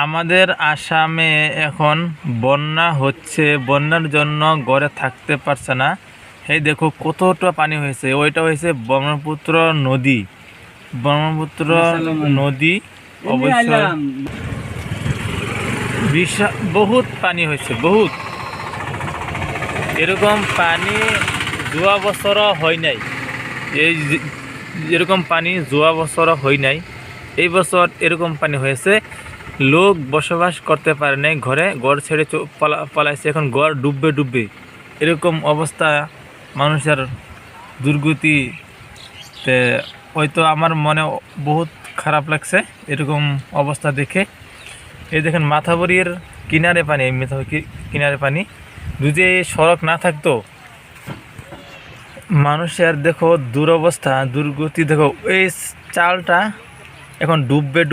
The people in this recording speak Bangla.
আমাদের আসামে এখন বন্যা হচ্ছে, বন্যার জন্য ঘরে থাকতে পারছে না। এই দেখো কতটা পানি হয়েছে, ওইটা হয়েছে ব্রহ্মপুত্র নদী। ব্রহ্মপুত্র নদী অবশ্য বিশাল, বহুত পানি হয়েছে, বহুত। এরকম পানি যোৱা বছরও হয় নাই। এই এরকম পানি যোৱা বছরও হয় নাই, এই বছর এরকম পানি হয়েছে। লোক বসবাস করতে পারে নাই, ঘর ছেড়ে পালাইছে। এখন ঘর ডুববে ডুববে এরকম অবস্থা মানুষের দুর্গতিতে। হয়তো আমার মনে বহুত খারাপ লাগছে এরকম অবস্থা দেখে। এই দেখেন মাথাবরির কিনারে পানি, কিনারে পানি। যদি সড়ক না থাকতো, মানুষের দেখো দুরবস্থা, দুর্গতি দেখো। এই চালটা এখন ডুববে ডুববে।